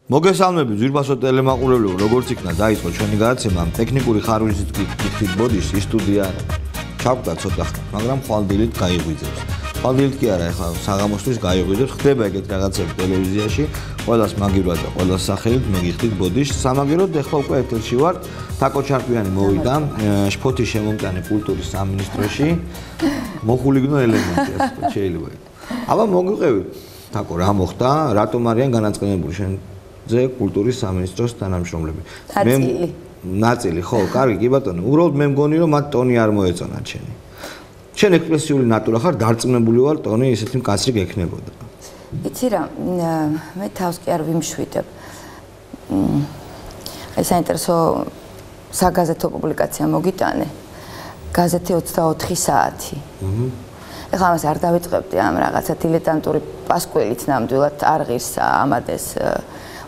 მოგესალმებით ძვირფასო ტელემაყურებლებო, როგორც იქნა დაიწყო ჩვენი გადაცემა ამ ტექნიკური ხარვისით გიხდით ბოდიში სტუდია ჩავკვდა ცოტა ხნით, მაგრამ ხვალდილით გაიღვიძებს. ხვალდილით კი არა, ეხლა საღამოსთვის გაიღვიძებს, ხდება ეგეთ რაღაცები ტელევიზიაში, ყველას მაგირვად და ყველას სახელით მე გიხდით ბოდიში. სამაგიეროდ ეხლა უკვე ეთერში ვარ. თაკო ჩარკვიანი მოვიდა, შფოთი შემომტანე კულტურის სამინისტროში. მოხულიგნო ელემენტი ასე შეიძლება. აბა მოგვიყევით. თაკო რა მოხდა? რატომ არიან განაწყენებული შენზე კულტურის სამინისტროს თანამშრომლები? ნაწილი, ხო, კარგი, კი ბატონო. უბრალოდ მე მგონი რომ მათ ტონი არ მოეწონა ჩენი. შენ ექსპრესიული ნატურა ხარ, დარწმუნებული ვარ, ტონი ისეთი მკაცრი გექნებოდა. იცი რა, მე თავს კი არ ვიმშვიდებ. აი საინტერესო საგაზეთო პუბლიკაცია მოგიტანე. გაზეთი 24 საათი. ეხლა ამას არ დავიწყებდი ამ რაღაცა დილეტანტური პასკვილით ნამდვილად არ ღირს ამადეს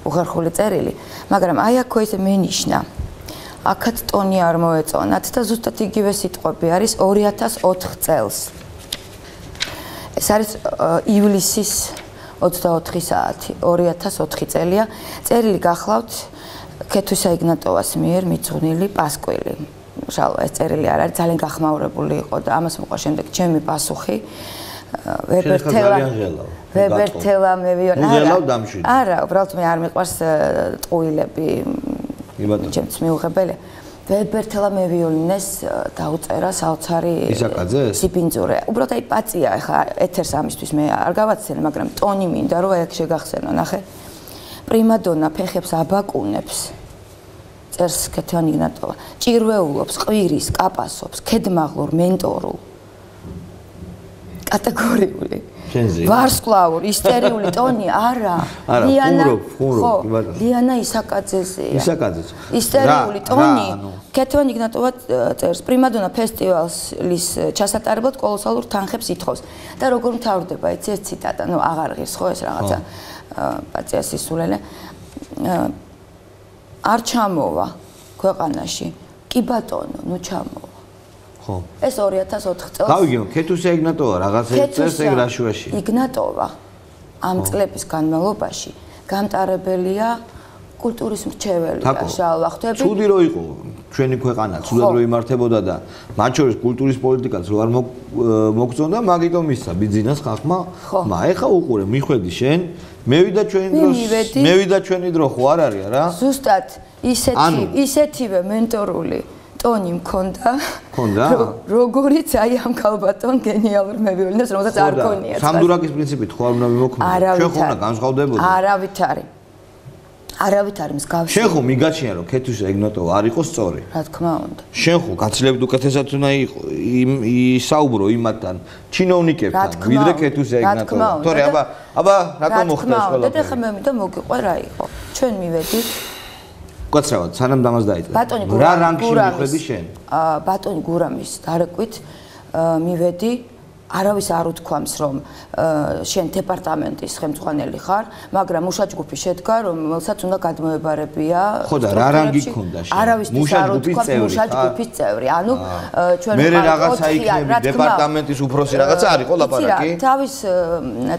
უხერხული წერილი, მაგრამ აი აქ ისე მენიშნა. აქაც ტონი არ მოეწონათ და ზუსტად იგივე სიტყვები არის 2004 წელს. ეს არის ივლისის 24 საათი, 2004 წელია. წერილი გახლავთ ქეთვისა იგნატოვას მიერ მიძღვნილი პასკვილი. შალვა ეს წერილი არ არის, ძალიან გახმაურებული იყო და ამას მოყვა შემდეგ ჩემი პასუხი. ვებერთელა მევიონ. არა, უბრალოდ მე არ მიყვარს ტყუილები. ჩემს მიუღებელია. ვებერთელა მევიოლინეს დაუწერა საოცარი სიბინძურე. უბრალოდ აი პაწია, ეხლა ეთერს ამისთვის მე არ გავაცდენ, მაგრამ ტონი მინდა რომ აი აქ შეგახსენო, ნახე. პრიმადონა ფეხებს აბაკუნებს. წერს ქეთვანი იგნატოვა. ჭირვეულობს, ყვირის, კაპასობს, ქედმაღლურ, მენტორულ. კატეგორიული. ვარსკვლავურ, ისტერიული ტონი არა. ლიანა, ხო, ლიანა ისაკაძეზეა. ისაკაძეს. ისტერიული ტონი. ქეთვანი იგნატოვა წერს პრიმადონა ფესტივალის ჩასატარებლად კოლოსალურ თანხებს ითხოვს. და როგორ მთავრდება, იცი ეს ციტატა, ნუ აღარ ღირს ხო ეს რაღაცა პაწიას სისულელე. არ ჩამოვა ქვეყანაში. კი ბატონო, ნუ ჩამოვა. ხო. ეს 2004 წელს. გავიგე, ქეთვისა იგნატოვა რაღაცა წერს ეგ რაშუაში. იგნატოვა ამ წლების განმავლობაში გამტარებელია კულტურის მრჩეველია, შალვა ხვდები. ცუდი რო იყო ჩვენი ქვეყანა, ცუდად რო იმართებოდა და მათ შორის კულტურის პოლიტიკაც რო არ მოგწონდა, მაგიტომ მისცა ბიძინას ხალხმა. მა ეხა უყურე, მიხვედი შენ, მევიდა ჩვენი დრო ხო არ არის რა? ზუსტად ისეთივე მენტორული ტონი მქონდა. როგორიც აი ამ ქალბატონ გენიალურ მევიოლინეს, რომელსაც არ გონია. სამდურაკის პრინციპით ხო არ უნდა მიმოქმედო? შენ ხო უნდა განსხვავდებოდი? არავით არის. არავით არის მსგავსი. შენ ხო მიგაჩნია რომ ქეთვისა იგნატოვა არ იყო სწორი? რა თქმა უნდა. შენ ხო გაცილებით უკეთესად უნდა ისაუბრო იმათთან ჩინოვნიკებთან, ვიდრე ქეთვისა იგნატოვა. თორე აბა რატომ მოხდა ეს ყველაფერი? და ხა მე მინდა მოგიყვე რა იყო. ჩვენ მივედით კაცრავად, სანამ დამას დაიწყე. რა რანგში მიხვედი შენ? ბატონი გურამის დარეკვით მივედი. არავის არ უთქვამს რომ შენ დეპარტამენტის ხელმძღვანელი ხარ, მაგრამ მუშაჯგუფი შედგა, რომელსაც უნდა გადმოებარებია. ხო და რა რანგი გქონდა შენ? არავისთვის არ უთქვამს მუშაჯგუფის წევრი. ანუ ჩვენ მე რაღაცა იქნები დეპარტამენტის უფროსი რაღაცა არ იყო ლაპარაკი?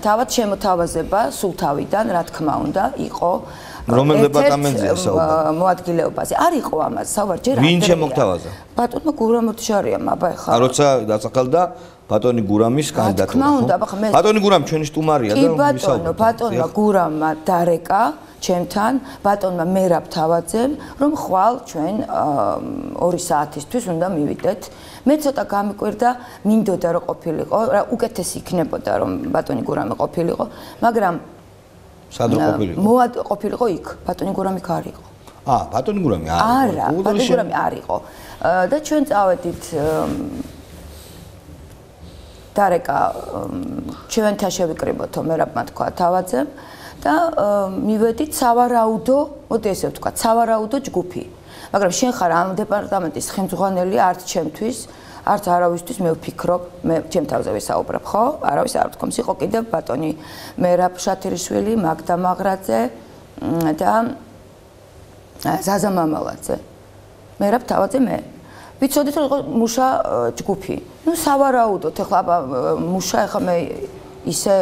თავად შემოთავაზება სულ თავიდან, რა თქმა უნდა, იყო. რომელ დეპარტამენტზეა საუბარი? მოადგილეობაზე. არ იყო ამას საუბარი ჯერ. ვინ შემოგთავაზა? ბატონმა გურამოთშარიამ, აბა ეხლა. როცა დაწახალდა ბატონი გურამის კანდიდატურა. ბატონი გურამი ჩვენი სტუმარია და ვისაუბრებთ. ბატონმა გურამმა დარეკა ჩემთან, ბატონმა მერაბ თავაძემ, რომ ხვალ ჩვენ 2 საათისთვის უნდა მივიდეთ. მე ცოტა გამიკვირდა, მინდოდა რომ ყოფილიყო, რა უკეთესი იქნებოდა რომ ბატონი გურამი ყოფილიყო, მაგრამ სად ყოფილიყო? ყოფილიყო იქ, ბატონი გურამი არ იყო. ბატონი გურამი არ იყო. არა, ბატონი გურამი არ იყო. და ჩვენ წავედით დარეკა ჩვენთან შევიკრიბოთო მერაბმა თქვა თავაძემ და მივედით სავარაუდო, მოდი ესე ვთქვა, სავარაუდო ჯგუფი. მაგრამ შენ ხარ ამ დეპარტამენტის ხელმძღვანელი არც ჩემთვის, არც არავისთვის მე ვფიქრობ, მე ჩემ თავზე ვისაუბრებ, ხო? არავის არ ვთქვამს, იყო კიდევ ბატონი მერაბ შათირიშვილი, მაგდა მაღრაძე და ზაზა მამალაძე. მერაბ თავაძე მე. ვიცოდით რომ იყო მუშა ჯგუფი. ნუ სავარაუდოდ ეხლა მუშა ეხლა მე ისე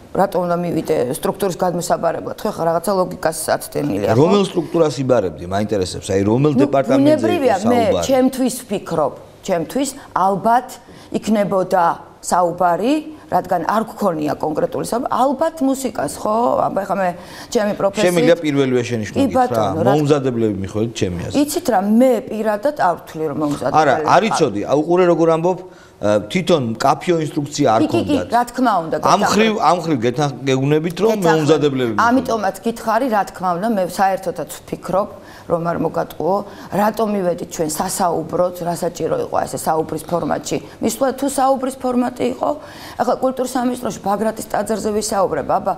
რატომ უნდა მივიდე სტრუქტურის გადმოსაბარებლად, ხო ხა რაღაცა ლოგიკას აცდენილია. რომელ სტრუქტურას იბარებდი? მაინტერესებს, აი რომელ დეპარტამენტზე იყო საუბარი? მე ჩემთვის ვფიქრობ, ჩემთვის ალბათ იქნებოდა საუბარი, რადგან არ გქონია კონკრეტული საუბარი, ალბათ მუსიკას, ხო? აბა მე ჩემი პროფესიით შემიძლია პირველივე შენიშვნებით რა, მოუმზადებლები მიხვდეთ ჩემი აზრით. იცით რა, მე პირადად არ ვთვლი რომ მოუმზადებელი. არა, არ იცოდი, უყურე როგორ ამბობ, თვითონ კაფეო ინსტრუქცია არ ქონდათ. კი, რა თქმა უნდა, ამ ხრივ გეგუნებით რომ მოუმზადებლები. ამიტომაც გითხარი, რა თქმა უნდა, მე საერთოდაც ვფიქრობ, რომ არ მოგატყუო, რატომ მივედით ჩვენ სასაუბროდ, რა საჭირო იყო ესე საუბრის ფორმატში. მისვლა თუ საუბრის ფორმატი იყო, ახლა კულტურის სამინისტროში ბაგრატის ტაძარზე ვისაუბრებ, აბა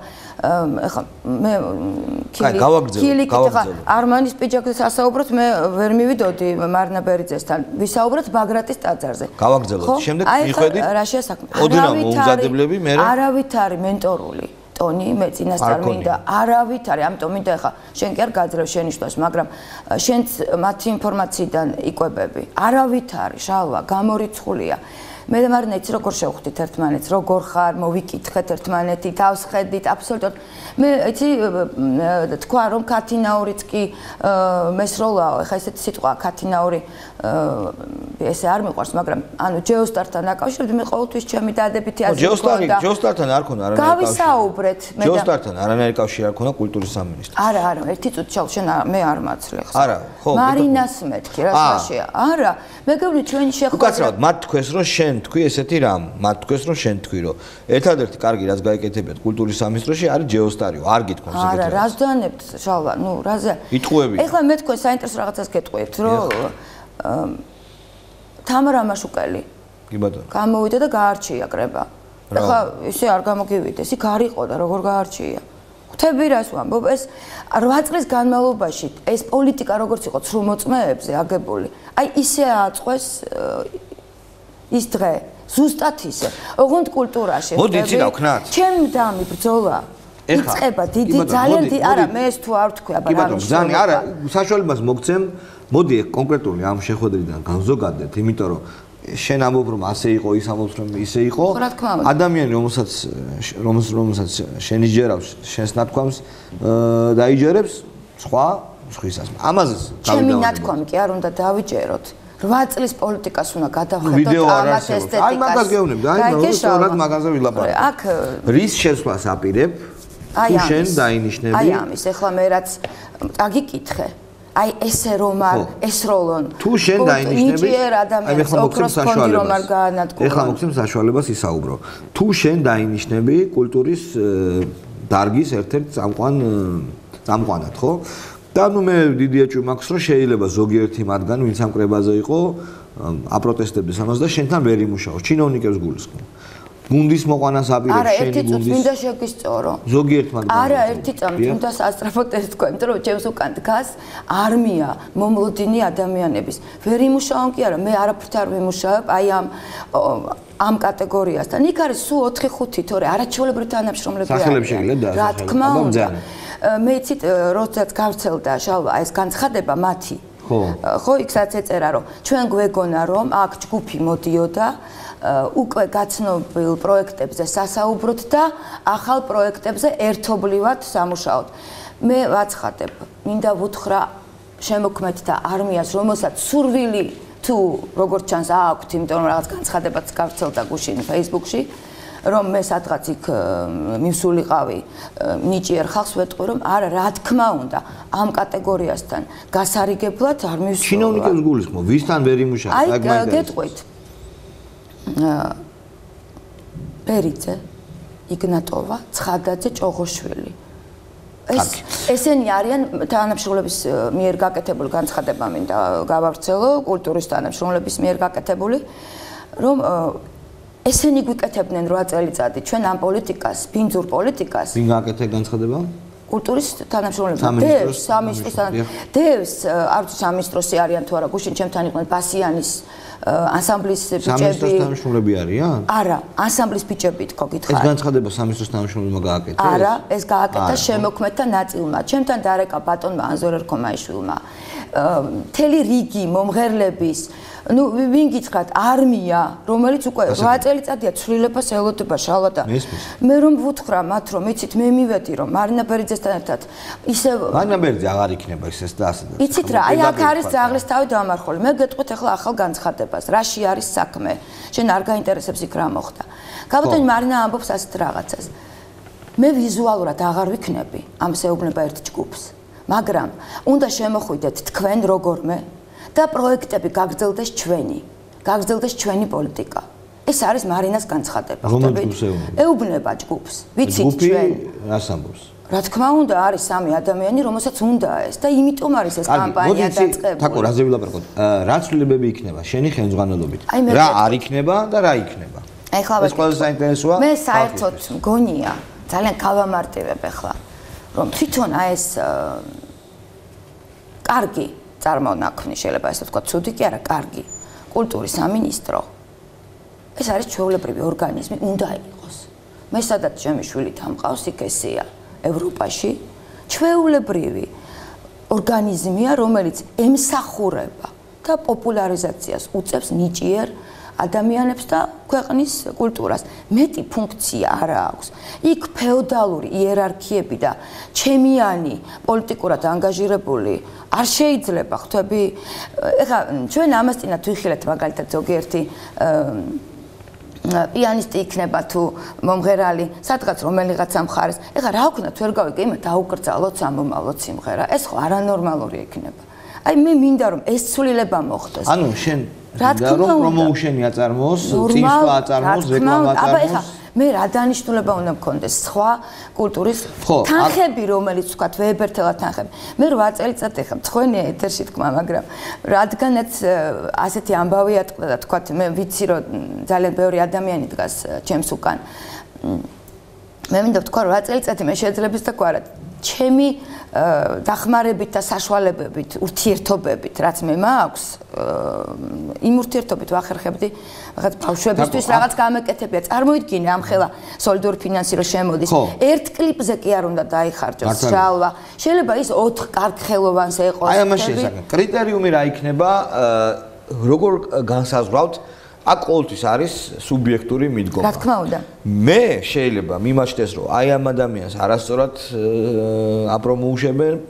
ახლა მე ქილი ახლა არმანის პიჯაკზე სასაუბროთ, მე ვერ მივიდოდი მარნა ბერიძესთან, ვისაუბროთ ბაგრატის ტაძარზე. გავაგრძელოთ, შემდეგ მიხედით რა შეასაქმე. მოუმზადებლები მე არავით არის მენტორული ტონი, მე წინასწარ მინდა, არავით არის, ამიტომ მინდა ახლა შენ კი არ გაძლევ შენიშვნას, მაგრამ შენც მათი ინფორმაციიდან იკვებები. არავით არის, შალვა, გამორიცხულია. მე და მარინა იცი როგორ შევხვდით ერთმანეთს, როგორ ხარ, მოვიკითხეთ ერთმანეთი, თავს ხედით, აბსოლუტურად. მე იცი თქვა რომ ქათინაურიც კი მესროლაო, ეხა ესეთი სიტყვა ქათინაური ესე არ მიყვარს, მაგრამ ანუ ჯეოსტართან დაკავშირებით მე ყოველთვის ჩემი დადებითი აზრი მქონდა. ჯეოსტართან არ ქონდა არანაირი კავშირი. გავისაუბრეთ მე და ჯეოსტართან არანაირი კავშირი არ ქონდა კულტურის სამინისტროს. არა, ერთი წუთი ჩავ შენ მე არ მაცლე ხა. არა, ხო. მარინას მეთქი რა საშია. არა, მე გეუბნი ჩვენი შეხვედრა. უკაცრავად მათ თქვეს რომ შენ თქვი ესეთი რამ, მათ თქვეს რომ შენ თქვი რომ ერთადერთი კარგი რაც გაიკეთებიათ კულტურის სამინისტროში არის ჯეოსტარიო, არ გითხოვს ეგეთი. არა, რას დანებთ, შალვა, ნუ რაზე? იტყუები. ეხლა მე თქვენ საინტერესო რაღაცას გეტყვით, რომ თამარა მაშუკელი. კი ბატონო. გამოვიდა და გაარჩია კრება. ეხლა ისე არ გამოგივიდეს, იქ არ იყო და როგორ გაარჩია. ხვდები რას ვამბობ, ეს 8 წლის განმავლობაში ეს პოლიტიკა როგორც იყო ცრუმოწმეებზე აგებული. აი ისე აწყვეს ის დღე, ზუსტად ისე. ოღონდ კულტურაში. მოდი იცი რა ვქნათ. ჩემ დამი ბრძოლა. იწება დიდი ძალიან არა მე ეს თუ არ ვთქვი, აბა რა მიზანი არა, საშუალებას მოგცემ. მოდი კონკრეტული ამ შეხვედრიდან განზოგადეთ, იმიტომ რომ შენ ამბობ რომ ასე იყო, ის ამბობს რომ ისე იყო. ადამიანი რომელსაც შენ იჯერავს, შენს ნათქვამს დაიჯერებს, სხვისას. ამაზე ჩემი ნათქვამი კი არ უნდა დავიჯეროთ. 8 წლის პოლიტიკას უნდა გადავხედოთ ამათ ესთეტიკას. აი მაგას გეუბნები, აი სწორად მაგაზე ვილაპარაკებ. აქ რის შესვლას აპირებ? თუ შენ დაინიშნები. აი ამის, ეხლა მე რაც აგიკითხე. აი ესე რომ არ ესროლონ. თუ შენ დაინიშნები, აი ეხლა მოგცემ საშუალებას. ეხლა მოგცემ საშუალებას ისაუბრო. თუ შენ დაინიშნები კულტურის დარგის ერთ-ერთ წამყვანად, ხო? და ნუ მე დიდი ეჭვი მაქვს რომ შეიძლება ზოგიერთი მათგან ვინც ამ კრებაზე იყო აპროტესტებდეს ამას და შენთან ვერ იმუშაოს ჩინოვნიკებს გულისხმობ გუნდის მოყვანას აპირებს შენი გუნდის არა ერთი წუთი მინდა შეგისწორო ზოგიერთ მათგან არა ერთი წამი მინდა სასწრაფოდ ეს თქვა იმიტომ რომ ჩემს უკან დგას არმია მომლოდინი ადამიანების ვერ იმუშაონ კი არა მე არაფრით არ ვიმუშავებ აი ამ კატეგორიასთან იქ არის სულ 4-5 თორე არაჩვეულებრივი თანამშრომლები არიან რა თქმა უნდა მე იცით როდესაც გავრცელდა შალვა ეს განცხადება მათი ხო იქ სადაც ეწერა რომ ჩვენ გვეგონა რომ აქ ჯგუფი მოდიოდა უკვე გაცნობილ პროექტებზე სასაუბროთ და ახალ პროექტებზე ერთობლივად სამუშაოთ მე ვაცხადებ მინდა ვუთხრა შემოქმედთა არმიას რომელსაც სურვილი თუ როგორც ჩანს აქვთ იმიტომ რომ რაღაც განცხადებაც გავრცელდა გუშინ Facebook-ში რომ მე სადღაც იქ მივსულიყავი ნიჭიერ ხალხს ვეტყვი რომ არა რა თქმა უნდა ამ კატეგორიასთან გასარიგებლად არ მივსულიყავ ჩინოვნიკებს გულისხმობ ვისთან ვერ იმუშავებ აი გეტყვით ბერიძე იგნატოვა ცხადაძე ჭოღოშვილი ესენი არიან თანამშრომლების მიერ გაკეთებული განცხადება მინდა გავავრცელო კულტურის თანამშრომლების მიერ გაკეთებული რომ ესენი გვიკეთებდნენ 8 წელიწადი ჩვენ ამ პოლიტიკას, ბინძურ პოლიტიკას. ვინ გააკეთა განცხადება? კულტურის თანამშრომლები. სამინისტროს არ ვიცი სამინისტროსი არიან თუ არა, გუშინ ჩემთან იყვნენ ბასიანის ანსამბლის ბიჭები. სამინისტროს თანამშრომლები არიან? არა, ანსამბლის ბიჭები თქო გითხარ. ეს განცხადება სამინისტროს თანამშრომლებმა გააკეთეს? არა, ეს გააკეთა შემოქმედთა ნაწილმა. ჩემთან დარეკა ბატონმა ანზორ ერქომაიშვილმა. მთელი რიგი მომღერლების ვინ გითხრათ არმია რომელიც უკვე 8 წელიწადია ცვლილებას ელოდება შალვა მე რომ ვუთხრა მათ რომ იცით მე მივედი რომ მარინა ბერიძესთან ერთად ისე მარინა ბერიძე აღარ იქნება ისეს და ასე და იცით რა აი აქ არის ძაღლის თავი დამარხული მე გეტყვით ახლა ახალ განცხადებას რაში არის საქმე შენ არ გაინტერესებს იქ რა მოხდა გაბატონი მარინა ამბობს ასეთ რაღაცას მე ვიზუალურად აღარ ვიქნები ამ შეუბნება ერთ ჯგუფს მაგრამ უნდა შემოხვიდეთ თქვენ როგორმე და პროექტები გაგრძელდეს ჩვენი პოლიტიკა. ეს არის მარინას განცხადება. ეუბნება ჯგუფს. ვიცით ჩვენ. რას ამბობს? რა თქმა უნდა, არის სამი ადამიანი, რომელსაც უნდა ეს და იმიტომ არის ეს კამპანია დაწყებული. თაკო, რაზე ვილაპარაკოთ? რა ცვლილებები იქნება შენი ხელმძღვანელობით? რა არ იქნება და რა იქნება? ეს ყველაზე საინტერესოა. მე საერთოდ მგონია, ძალიან გავამარტივებ ახლა, რომ თვითონ ეს კარგი წარმონაქმნი შეიძლება ესე ვთქვა, ცუდი კი არა, კარგი. კულტურის სამინისტრო ეს არის ჩვეულებრივი ორგანიზმი, უნდა იყოს. მე სადაც ჩემი შვილი თამყავს, იქ ესეა. ევროპაში ჩვეულებრივი ორგანიზმია, რომელიც ემსახურება და პოპულარიზაციას უწევს ნიჭიერ ადამიანებს და ქვეყნის კულტურას. მეტი ფუნქცია არ აქვს. იქ ფეოდალური იერარქიები და ჩემიანი პოლიტიკურად ანგაჟირებული არ შეიძლება ხვდები. ეხლა ჩვენ ამასწინათ ვიხილეთ მაგალითად ზოგიერთი პიანისტი იქნება თუ მომღერალი, სადღაც რომელიღაცა მხარეს. ეხლა რა ვქნათ, ვერ გავიგე, იმათ დაუკრძალოთ სამომავლო სიმღერა. ეს ხო არანორმალური იქნება. აი მე მინდა რომ ეს ცვლილება მოხდეს. ანუ შენ რა თქმა უნდა პრომოუშენი აწარმოოს, წინსვლა აწარმოოს, რეკლამა აწარმოოს. მე რა დანიშნულება უნდა მქონდეს სხვა კულტურის თანხები, რომელიც ვთქვათ, ვეებერთელად თანხები. მე 8 წელიწად ეხა მწვენია ეთერში თქვა, მაგრამ რადგანაც ასეთი ამბავი ატყდა და ვთქვათ, მე ვიცი რომ ძალიან ბევრი ადამიანი დგას ჩემს უკან. მე მინდა ვთქვა, 8 წელიწადი მე შეიძლება ის და ყარა ჩემი დახმარებით და საშუალებებით, ურთიერთობებით, რაც მე მაქვს, იმ ურთიერთობით ვახერხებდი, რაღაც ბავშვებისთვის რაღაც გამეკეთებია. წარმოიდგინე ამ ხელა სოლიდური ფინანსი რო შემოდის, ერთ კლიპზე კი არ უნდა დაიხარჯოს შალვა. შეიძლება ის 4 კარგ ხელოვანს ეყოს. აი ამაში ესაკენ. კრიტერიუმი რა იქნება, როგორ განსაზღვრავთ? აქ ყოველთვის არის სუბიექტური მიდგომა. რა თქმა უნდა. მე შეიძლება მიმაჩნდეს რომ აი ამ ადამიანს არასწორად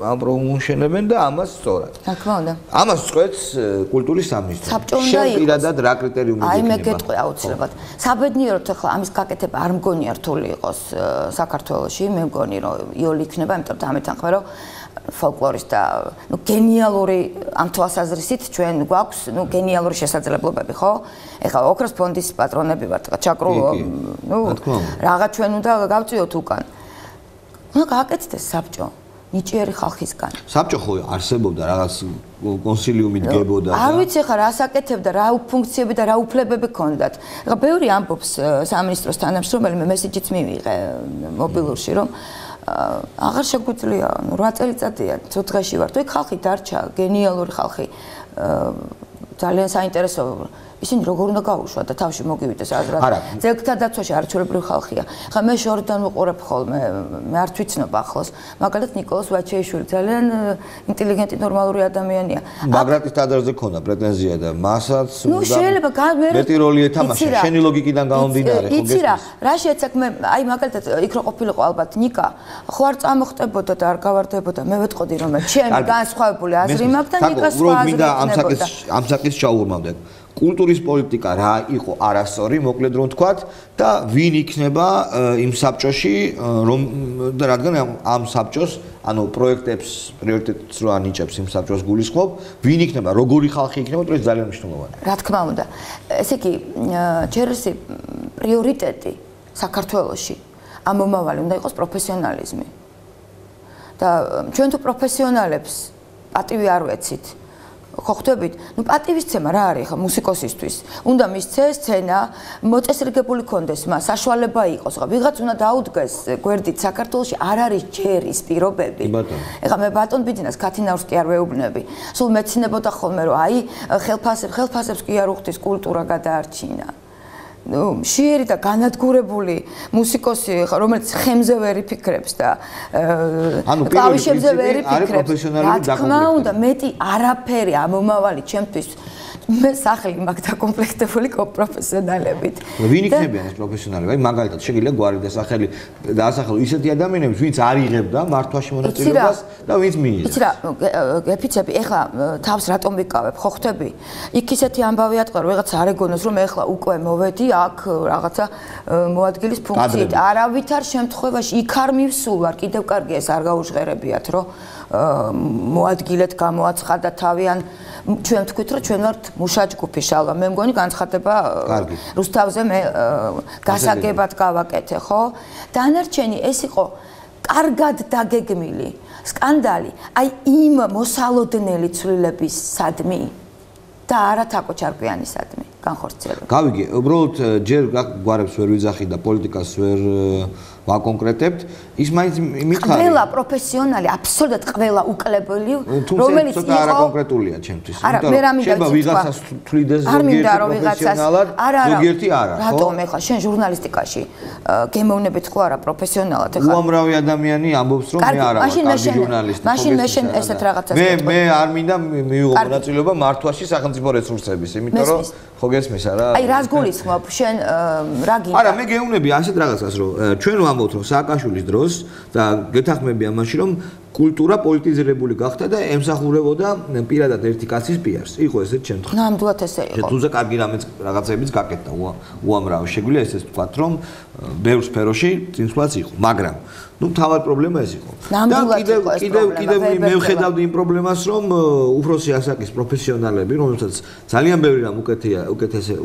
აპრომოუშენებენ და ამას სწორად. რა თქმა უნდა. ამას წყვეტს კულტურის სამინისტრო. შენ პირადად რა კრიტერიუმი იქნება? აი მე გეტყვი აუცილებლად. საბედნიეროდ ახლა ამის გაკეთება არ მგონია რთული იყოს საქართველოში. მე მგონი რომ იოლი იქნება, იმიტომ რომ ამეთანხმე რომ ფოლკლორის და გენიალური ამ თვალსაზრისით ჩვენ გვაქვს გენიალური შესაძლებლობები, ხო? ეხლა ოქროს ფონდის პატრონები ვართ, ჩაკრულო, რაღაც ჩვენ უნდა გავწიოთ უკან. უნდა გააკეთდეს საბჭო ნიჭიერი ხალხისგან. საბჭო ხო არსებობდა რაღაც კონსილიუმი დგებოდა და არ ვიცი ხა რას აკეთებდა, რა ფუნქციები და რა უფლებები ჰქონდათ. ეხლა ბევრი ამბობს სამინისტროს თანამშრომელი, მე მესიჯიც მივიღე მობილურში, რომ აღარ შეგვიძლია 8 წელიწადია ცოტ-დღეში ვართ. ეგ ხალხი დარჩა, გენიალური ხალხი. ძალიან საინტერესო ისინი როგორ უნდა გაუშვათ და თავში მოგივიდეს აზრად. ძეგლთა დაცვაში არჩეულებრივი ხალხია. ხა მე შორიდან ვუყურებ ხოლმე, მე არ ვიცნობ ახლოს. მაგალითად ნიკოლოზ ვაჩეიშვილი ძალიან ინტელიგენტი, ნორმალური ადამიანია. მაგრატის ტაძარზე ქონდა პრეტენზია და მასაც შეიძლება მეტი როლი ეთამაშა. შენი ლოგიკიდან გამომდინარე, ხო გესმის? იცი რა, რა შეეცაკ მე, აი მაგალითად იქ რო ყოფილიყო ალბათ ნიკა, ხო არ წამოხტებოდა და არ გავარდებოდა. მე ვეთყოდი რომ ჩემი განსხვავებული აზრი მაქვს და ნიკა სხვა აზრი ექნებოდა. ამ საკითხს ჩაუღრმავდე. კულტურის პოლიტიკა რა იყო არასწორი, მოკლედ რომ თქვათ და ვინ იქნება იმ საბჭოში, რომ და რადგან ამ საბჭოს, ანუ პროექტებს პრიორიტეტს რო ანიჭებს იმ საბჭოს გულისხმობ, ვინ იქნება, როგორი ხალხი იქნება, ეს ძალიან მნიშვნელოვანია. რა თქმა უნდა. ესე იგი, ჯერისი პრიორიტეტი საქართველოში ამ მომავალი უნდა იყოს პროფესიონალიზმი. და ჩვენ თუ პროფესიონალებს პატივი არ ვეცით, ხო ხვდებით? ნუ პატივისცემა რა არის ხა მუსიკოსისთვის? უნდა მისცეს სცენა, მოწესრიგებული კონდეს მას, საშუალება იყოს. ხა ვიღაც უნდა დაუდგეს გვერდით საქართველოში არ არის ჯერ ის პირობები. ეხლა მე ბატონ ბიძინას ქათინაურს კი არ ვეუბნები. სულ მეცინებოდა ხოლმე რომ აი ხელფასებს კი არ უხდის კულტურა გადაარჩინა. ნუ შიერი და განადგურებული მუსიკოსი რომელიც ხემზე ვერ იფიქრებს და კლავიშებზე ვერ იფიქრებს. რა თქმა უნდა, მეტი არაფერი ამომავალი ჩემთვის მე სახელი მაქვს დაკომპლექტებული პროფესიონალებით. ვინ იქნებიან ეს პროფესიონალები? აი მაგალითად შეგიძლია გვარი დაასახელო ისეთი ადამიანები, ვინც არ იღებდა მართვაში მონაწილეობას და ვინც მიიღებს. იცი რა, გეფიცები, ეხლა თავს რატომ ვიკავებ, ხო ხვდები? იქ ისეთი ამბავი ატყდა, რომ ვიღაც არ ეგონოს, რომ ეხლა უკვე მოვედი აქ რაღაცა მოადგილის ფუნქციით. არავითარ შემთხვევაში იქ არ მივსულ ვარ, კიდევ კარგია ეს არ გაუჟღერებიათ, რომ მოადგილეთ, გამოაცხადა თავი ან ჩვენ თქვით რომ ჩვენ ვართ მუშაჯგუფი შალვა მე მგონი განცხადება რუსთავზე მე გასაგებად გავაკეთე ხო დანარჩენი ეს იყო კარგად დაგეგმილი სკანდალი აი იმ მოსალოდნელი ცვლილების სადმი და არა თაკო ჩარკვიანისადმი განხორციელება გავიგე უბრალოდ ჯერ გვარებს ვერ ვიძახი და პოლიტიკას ვერ ვაკონკრეტებთ ის მაინც მითხარი ყველა პროფესიონალი აბსოლუტურად ყველა უკლებელი რომელიც იყო არა კონკრეტულია ჩემთვის შეიძლება ვიღაცას თვლიდეს ზოგიერთი პროფესიონალად ზოგიერთი არა ხო რატომ ეხლა შენ ჟურნალისტიკაში გემოვნებით ხო არა პროფესიონალად ეხლა უამრავი ადამიანი ამბობს რომ მე არა ვარ კარგი ჟურნალისტი მაშინ მე შენ ესეთ რაღაცას მე არ მინდა მივიღო მონაწილეობა მართვაში სახელმწიფო რესურსების იმიტომ რომ ხო გესმის არა აი რას გულისხმობ შენ რა გინდა არა მე გეუბნები ასეთ რაღაცას რომ ჩვენ ვამბობთ რომ სააკაშვილის დროს და გეთახმები ამაში რომ კულტურა პოლიტიზირებული გახდა და ემსახურებოდა პირადად ერთი კაცის პიარს. იყო ესეთ შემთხვევა. ნამდვილად ესე იყო. თუმცა კარგი რაღაცებიც გაკეთდა უამრავი. შეგვიძლია ესეც ვთქვათ რომ ბევრ სფეროში წინსვლაც იყო, მაგრამ ნუ თავად პრობლემა ეს იყო. და კიდევ მე ვხედავდი იმ პრობლემას რომ უფროსი ასაკის პროფესიონალები, რომელსაც ძალიან ბევრი რამ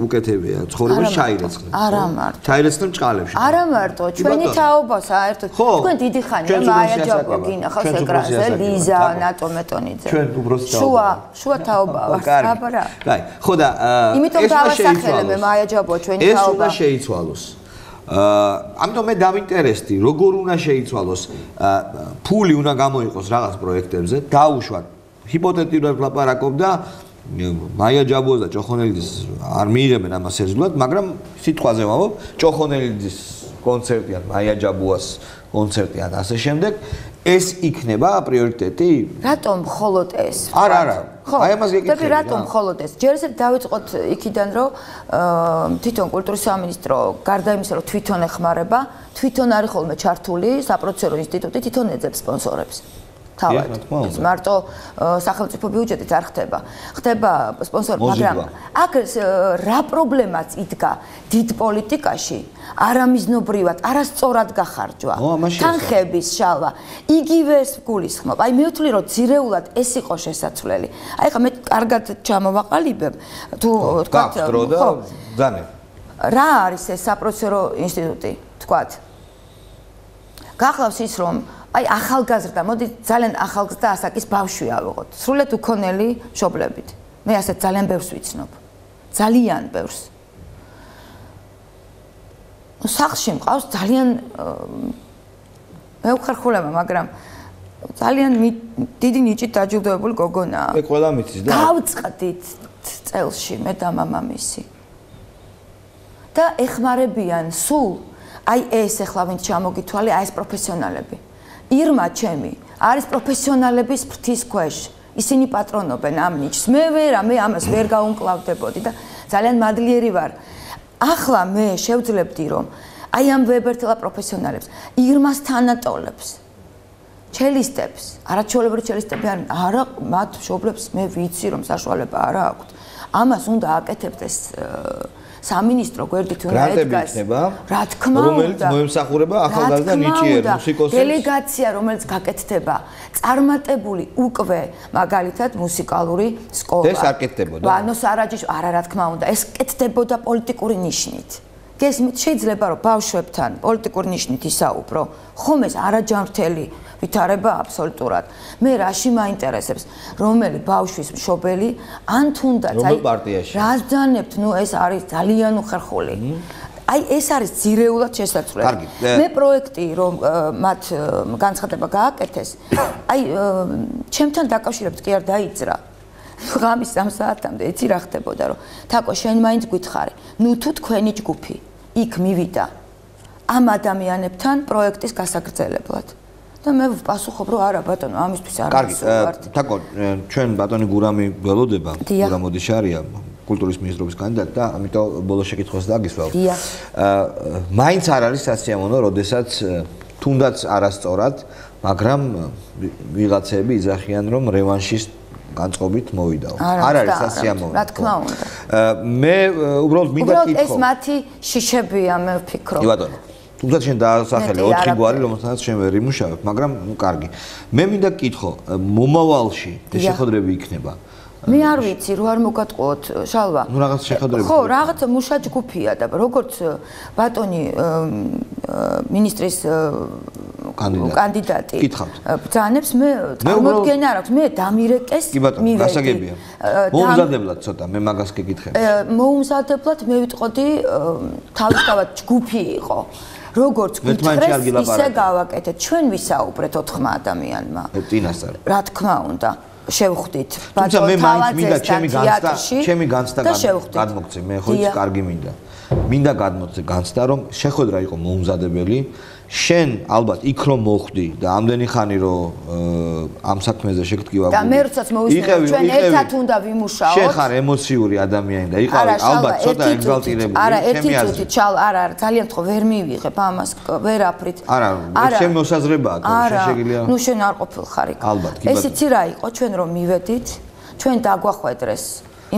უკეთებია ცხოვრებაში ჩაირეცხნენ. არა მარტო. ჩაირეცხნენ ჭყალებში. არა მარტო, ჩვენი თაობა საერთოდ თქვენ დიდი ხანია მაია ჯაბო გინახავს ეკრანზე ლიზა ნატომეტონიძე. ჩვენ უფროსი თაობა. შუა თაობა ვარ, აბარა. კაი, ხო და იმიტომ დავასახელე მე მაია ჯაბო ჩვენი თაობა. ეს უნდა შეიცვალოს. ამიტომ მე დავინტერესდი, როგორ უნდა შეიცვალოს, ფული უნდა გამოიყოს რაღაც პროექტებზე, დაუშვათ. ჰიპოთეტიურად ვლაპარაკობ და მაია ჯაბოს და ჭოხონელიძის არ მიიღებენ ამას ერთად, მაგრამ სიტყვაზე ვამბობ, ჭოხონელიძის კონცერტი ან მაია ჯაბოას კონცერტი ან ასე შემდეგ, ეს იქნება პრიორიტეტი? რატომ მხოლოდ ეს? არა. აი ამას გეკითხები. რატომ მხოლოდ ეს? ჯერ ისევ დავიწყოთ იქიდან, რომ თვითონ კულტურის სამინისტრო გარდა იმისა, რომ თვითონ ეხმარება, თვითონ არის ხოლმე ჩართული საპროცესო ინსტიტუტი, თვითონ ეძებს სპონსორებს. თავად. მარტო სახელმწიფო ბიუჯეტით არ ხდება. ხდება სპონსორი, მაგრამ აქ რა პრობლემაც იდგა დიდ პოლიტიკაში, არამიზნობრივად, არასწორად გახარჯვა. თანხების შალვა. იგივეს გულისხმობ. აი მე ვთვლი რომ ძირეულად ეს იყო შესაძლებელი. აი ხა მე კარგად ჩამოვაყალიბებ. თუ თქვათ ხო, ძანე. რა არის ეს საპროცესო ინსტიტუტი? თქვათ. გახლავს ის რომ აი ახალგაზრდა, მოდი ძალიან ახალგაზრდა ასაკის ბავშვი ავიღოთ. სრულიად უქონელი მშობლებით. მე ასეთ ძალიან ბევრს ვიცნობ. ძალიან ბევრს. სახლში მყავს ძალიან მე უხერხულება, მაგრამ ძალიან დიდი ნიჭით დაჯილდოებული გოგონაა. მე ყველა მიცის და გავწყდით წელში მე და მამამისი. და ეხმარებიან სულ აი ეს ახლა ვინც ჩამოგითვალე, აი ეს პროფესიონალები. ირმა ჩემი არის პროფესიონალების ფრთის ქვეშ. ისინი პატრონობენ ამ ნიჭს. მე ამას ვერ გაუმკლავდებოდი და ძალიან მადლიერი ვარ. ახლა მე შევძლებდი რომ აი ამ ვებერთელა პროფესიონალებს, ირმას თანატოლებს, ჩელისტებს, არაჩვეულებრივი ჩელისტები არა მათ მშობლებს მე ვიცი რომ საშუალება არა აქვთ. ამას უნდა აკეთებდეს სამინისტრო გვერდით უნდა ედგას. რა თქმა უნდა, რომელიც მოემსახურება ახალგაზრდა ნიჭიერ მუსიკოსებს. დელეგაცია, რომელიც გაკეთდება, წარმატებული უკვე მაგალითად მუსიკალური სკოლა. ეს არ კეთდებოდა. ვანო სარაჯიშ, არა რა თქმა უნდა, ეს კეთდებოდა პოლიტიკური ნიშნით. გესმით, შეიძლება რომ ბავშვებთან პოლიტიკური ნიშნით ისაუბრო, ხომ ეს არაჯანმრთელი ვითარება აბსოლუტურად. მე რაში მაინტერესებს, რომელი ბავშვის მშობელი ან თუნდაც რომელ პარტიაში? რაზდანებთ, ეს არის ძალიან უხერხული. აი ეს არის ძირეულად შესაძლებელი. მე პროექტი რომ მათ განცხადება გააკეთეს, აი ჩემთან დაკავშირებით კი არ დაიძრა. ღამის 3 საათამდე იცი რა ხდებოდა რომ თაკო შენ მაინც გითხარი. ნუ თუ თქვენი ჯგუფი იქ მივიდა ამ ადამიანებთან პროექტის გასაგრძელებლად. და მე ვპასუხობ რომ არა ბატონო ამისთვის არ ვისურვებთ. კარგი, თაკო ჩვენ ბატონი გურამი ველოდება, გურამ ოდიშარია კულტურის მინისტრობის კანდიდატი და ამიტომ ბოლოს შეკითხვას დაგისვავ. მაინც არ არის სასიამოვნო, როდესაც თუნდაც არასწორად, მაგრამ ვიღაცები იძახიან რომ რევანშის განწყობით მოვიდაო. არ არის სასიამოვნო. რა თქმა უნდა. მე უბრალოდ მინდა კითხო. უბრალოდ ეს მათი შიშებია მე ვფიქრობ. კი ბატონო. თუმცა შენ დაასახელე 4 გვარი, რომელსაც შენ ვერ იმუშავებ, მაგრამ ნუ კარგი. მე მინდა კითხო, მომავალში ეს შეხვედრები იქნება. მე არ ვიცი, რო არ მოგატყუოთ, შალვა. ნუ რაღაც შეხვედრები. ხო, რაღაც მუშა ჯგუფია და როგორც ბატონი მინისტრის კანდიდატი ბრძანებს, მე წარმოდგენა არ აქვს, მე დამირეკეს კი ბატონო, გასაგებია. მოუმზადებლად ცოტა, მე მაგას გეკითხები. მოუმზადებლად მე ვიტყოდი თავისთავად ჯგუფი იყო. როგორც გითხრეს, ისე გავაკეთეთ. ჩვენ ვისაუბრეთ 4 ადამიანმა. წინასწარ. რა თქმა უნდა. შევხვდით თუმცა მე მაინც მინდა ჩემი განცდა გადმოგცე მე ხო იცი კარგი მინდა გადმოგცე განცდა რომ შეხვედრა იყო მოუმზადებელი შენ ალბათ იქ რომ მოხვდი და ამდენი ხანი რომ ამ საქმეზე შეგტკივა და მე როდესაც მოვისმინე ჩვენ ერთად უნდა ვიმუშაოთ შენ ხარ ემოციური ადამიანი და იყავი ალბათ ცოტა ეგზალტირებული არა ერთი წუთი ჩალ არა ძალიან თქო ვერ მივიღებ ამას ვერაფრით არა შენ მოსაზრებაა თქო შეგიძლია ნუ შენ არ ყოფილხარ იქ ეს იცი რა იყო ჩვენ რომ მივედით ჩვენ დაგვახვედრეს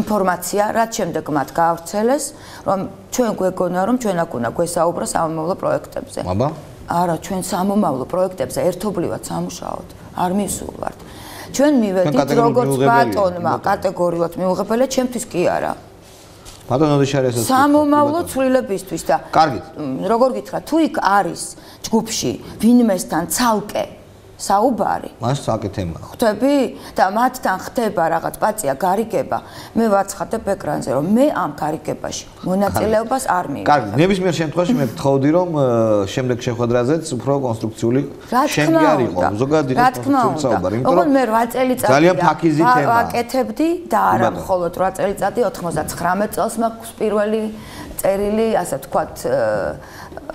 ინფორმაცია რაც შემდეგ მათ გაავრცელეს რომ ჩვენ გვეგონა რომ ჩვენ აქ უნდა გვესაუბრო სამომავლო პროექტებზე აბა არა ჩვენ სამომავლო პროექტებზე ერთობლივად სამუშაოთ არ მივსულვართ ჩვენ მივედით როგორც ბატონმა კატეგორიულად მიუღებელია ჩემთვის კი არა ბატონ ოდიშარიასაც სამომავლო ცვლილებისთვის და კარგით როგორ გითხრათ თუ იქ არის ჯგუფში ვინმესთან ცალკე საუბარი მას საკეთემა ხვდები და მათთან ხდება რაღაც პაცია გარიგება მე ვაცხადებ ეკრანზე რომ მე ამ გარიგებაში მონაწილეობას არ მივიღებ კარგი ნებისმიერ შემთხვევაში მე გთხოვდი რომ შემდეგ შეხვედრაზეც უფრო კონსტრუქციული შენგი არ იყო ზოგადად იყო კონსტრუქციული საუბარი იმიტომ რომ მე 8 წელიწადია ძალიან ფაქიზი თემა ვაკეთებდი და არა მხოლოდ 8 წელიწადი 99 წელს მაქვს პირველი წერილი ასე ვთქვათ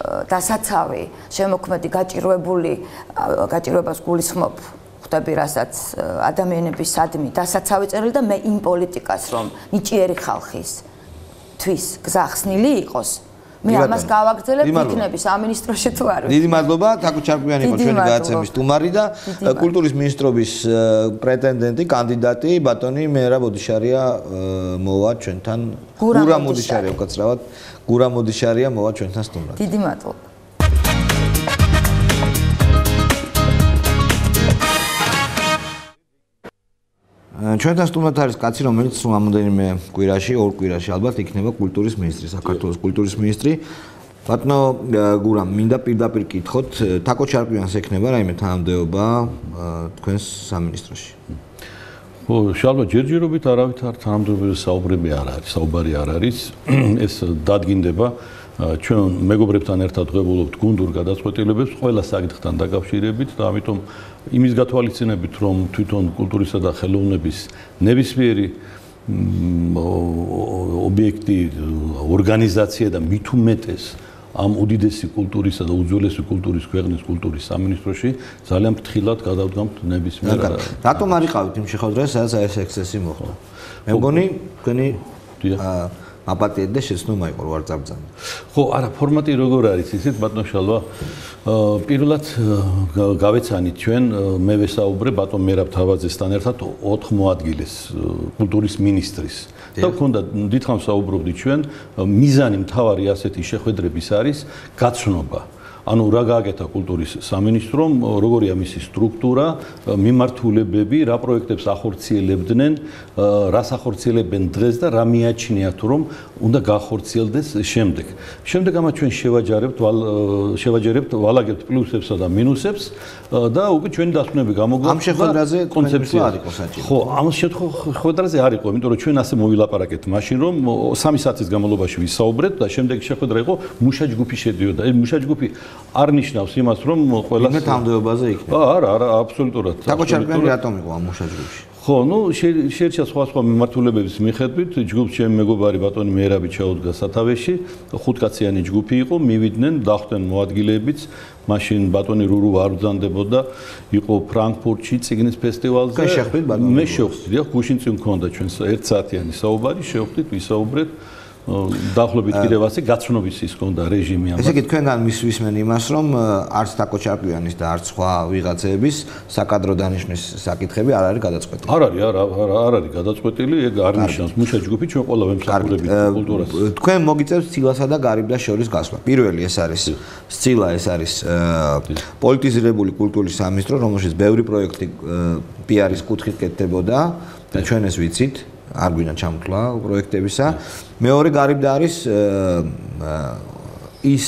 დასაცავი შემოქმედი გაჭირვებას გულისხმობ ხვდები რასაც ადამიანების სადმი დასაცავი წერილი და მე იმ პოლიტიკას რომ ნიჭიერი ხალხისთვის გზახსნილი იყოს მე ამას გავაგრძელებ იქნები სამინისტროში თუ არ ვიცი დიდი მადლობა თაკო ჩარკვიანი იყო ჩვენი გადაცემის სტუმარი და კულტურის მინისტრობის პრეტენდენტი კანდიდატი ბატონი მერაბ ოდიშარია მოვა ჩვენთან გურამ ოდიშარია უკაცრავად გურამ ოდიშარია მოვა ჩვენთან სტუმრად დიდი მადლობა ჩვენთან სტუმრად არის კაცი რომელიც რამოდენიმე კვირაში ორ კვირაში ალბათ იქნება კულტურის მინისტრი საქართველოს კულტურის მინისტრი ბატონო გურამ მინდა პირდაპირ კითხოთ თაკო ჩარკვიანს ექნება რაიმე თანამდებობა თქვენს სამინისტროში ხო შალვა ჯერჯერობით არავითარ თანამდებობაზე საუბარი არ არის ეს დადგინდება ჩვენ მეგობრებთან ერთად ვღებულობთ გუნდურ გადაწყვეტილებებს ყველა საკითხთან დაკავშირებით და ამიტომ იმის გათვალისწინებით რომ თვითონ კულტურისა და ხელოვნების ნებისმიერი ობიექტი ორგანიზაცია და მით უმეტეს ამ უდიდესი კულტურისა და უძველესი კულტურის ქვეყნის კულტურის სამინისტროში ძალიან ფრთხილად გადავდგამთ ნებისმიერ რატომ არ იყავით იმ შეხვედრაზე სადაც ეს ექსცესი მოხდა მე მგონი თქვენი აპატიეთ და შეცდომა იყო რომ არ წაბრძანდა. ხო, არა, ფორმატი როგორ არის ისეთ ბატონ შალვა პირველად გავეცანით ჩვენ მე ვესაუბრე ბატონ მერაბ თავაძესთან ერთად 4 მოადგილეს კულტურის მინისტრის და ქონდა დიდხანს საუბრობდით ჩვენ მიზანი მთავარი ასეთი შეხვედრების არის გაცნობა ანუ რა გააკეთა კულტურის სამინისტრომ, როგორია მისი სტრუქტურა, მიმართულებები, რა პროექტებს ახორციელებდნენ, რას ახორციელებენ დღეს და რა მიაჩნიათ რომ უნდა გაახორციელდეს შემდეგ. შემდეგ ამას ჩვენ შევაჯერებთ, ვალაგებთ პლუსებსა და მინუსებს და უკვე ჩვენი დასკვნები გამოგვაქვს. ამ შეხვედრაზე კონცეფცია არ იყო საჭირო. ხო, ამ შეხვედრაზე არ იყო, იმიტომ რომ ჩვენ ასე მოვილაპარაკეთ მაშინ რომ 3 საათის განმავლობაში ვისაუბრეთ და შემდეგ შეხვედრა იყო მუშა ჯგუფი შედიოდა. ეს მუშა ჯგუფი არ ნიშნავს იმას რომ ყველა თანამდებობაზე იქნება. არა, აბსოლუტურად. თაკო ჩარკვიანი რატომ იყო ამ მუშა ჯგუფში? ხო, ნუ შეერჩა სხვა მიმართულებების მიხედვით, ჯგუფს ჩემი მეგობარი ბატონი მეერაბი ჩაუდგა სათავეში, 5 კაციანი ჯგუფი იყო, მივიდნენ, დახვდნენ მოადგილეებიც, მაშინ ბატონი რურუ არ ბრძანდებოდა, იყო ფრანკფურტში ციგნის ფესტივალზე. მე შევხვდით, გუშინ წინ მქონდა ჩვენ 1 საათიანი საუბარი, შევხვდით, ვისაუბრეთ. დაახლოებით კიდევ ასე გაცნობის ის ქონდა რეჟიმი ამას. ესე იგი თქვენგან მისვისმენ იმას, რომ არც თაკო ჩარკვიანის და არც სხვა ვიღაცების საკადრო დანიშვნის საკითხები არ არის გადაწყვეტილი. არ არის გადაწყვეტილი, ეგ არ ნიშნავს მუშა ჯგუფი ჩვენ ყველა ვემსახურებით კულტურას. თქვენ მოგიწევთ სცილასა და გარიბლას შორის გასვლა. პირველი ეს არის სცილა, ეს არის პოლიტიზირებული კულტურის სამინისტრო, რომელშიც ბევრი პროექტი პიარის კუთხით კეთდებოდა და ჩვენ ეს ვიცით. არ გვინდა ჩამთვლა პროექტებისა. მეორე გარიბდა არის ის